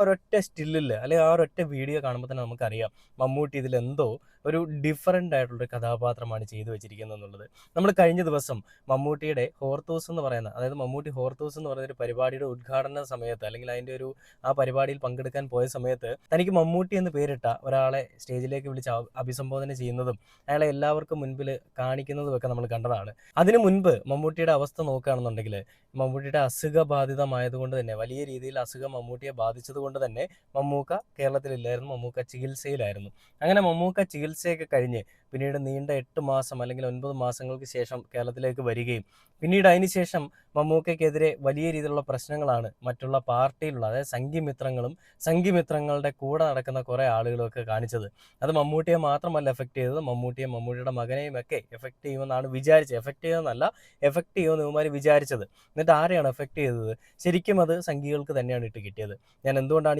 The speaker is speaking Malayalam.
ഒരൊറ്റ സ്റ്റില്ലിൽ അല്ലെങ്കിൽ ആ ഒരൊറ്റ വീഡിയോ കാണുമ്പോൾ തന്നെ നമുക്കറിയാം മമ്മൂട്ടി ഇതിലെന്തോ ഒരു ഡിഫറൻ്റ് ആയിട്ടുള്ളൊരു കഥാപാത്രമാണ് ചെയ്തു വെച്ചിരിക്കുന്നത് എന്നുള്ളത്. നമ്മൾ കഴിഞ്ഞ ദിവസം മമ്മൂട്ടിയുടെ ഹോർത്തൂസ് എന്ന് പറയുന്ന, അതായത് മമ്മൂട്ടി ഹോർത്തൂസ് എന്ന് പറയുന്ന ഒരു പരിപാടിയുടെ ഉദ്ഘാടന സമയത്ത്, അല്ലെങ്കിൽ അതിൻ്റെ ഒരു ആ പരിപാടിയിൽ പങ്കെടുക്കാൻ പോയ സമയത്ത് തനിക്ക് മമ്മൂട്ടി എന്ന് പേരിട്ട ഒരാളെ സ്റ്റേജിലേക്ക് വിളിച്ച് അഭിസംബോധന ചെയ്യുന്നതും അയാളെ എല്ലാവർക്കും മുൻപിൽ കാണിക്കുന്നതും ഒക്കെ നമ്മൾ കണ്ടതാണ്. അതിനു മുൻപ് മമ്മൂട്ടിയുടെ അവസ്ഥ നോക്കുകയാണെന്നുണ്ടെങ്കിൽ മമ്മൂട്ടിയുടെ അസുഖബാധിതമായതുകൊണ്ട് തന്നെ, വലിയ രീതിയിൽ അസുഖം മമ്മൂട്ടിയെ ബാധിച്ചത് കൊണ്ട് തന്നെ മമ്മൂക്ക കേരളത്തിലില്ലായിരുന്നു, മമ്മൂക്ക ചികിത്സയിലായിരുന്നു. അങ്ങനെ മമ്മൂക്ക ചികിത്സയൊക്കെ കഴിഞ്ഞ് പിന്നീട് നീണ്ട 8 മാസം അല്ലെങ്കിൽ 9 മാസങ്ങൾക്ക് ശേഷം കേരളത്തിലേക്ക് വരികയും പിന്നീട് അതിനുശേഷം മമ്മൂക്കയ്ക്കെതിരെ വലിയ രീതിയിലുള്ള പ്രശ്നങ്ങളാണ് മറ്റുള്ള പാർട്ടിയിലുള്ള, അതായത് സംഘിമിത്രങ്ങളുടെ കൂടെ നടക്കുന്ന കുറേ ആളുകളൊക്കെ കാണിച്ചത്. അത് മമ്മൂട്ടിയെ മാത്രമല്ല എഫക്ട് ചെയ്തത്, മമ്മൂട്ടിയും മമ്മൂട്ടിയുടെ മകനെയും ഒക്കെ എഫക്ട് ചെയ്യുമെന്നാണ് വിചാരിച്ചത്. എഫക്ട് ചെയ്യുമെന്നല്ല, എഫക്ട് ചെയ്യുമെന്ന് ഇവന്മാർ വിചാരിച്ചത്. എന്നിട്ട് ആരെയാണ് എഫക്ട് ചെയ്തത്? ശരിക്കും അത് സംഘികൾക്ക് തന്നെയാണ് ഇട്ട് കിട്ടിയത്. ഞാൻ എന്തുകൊണ്ടാണ്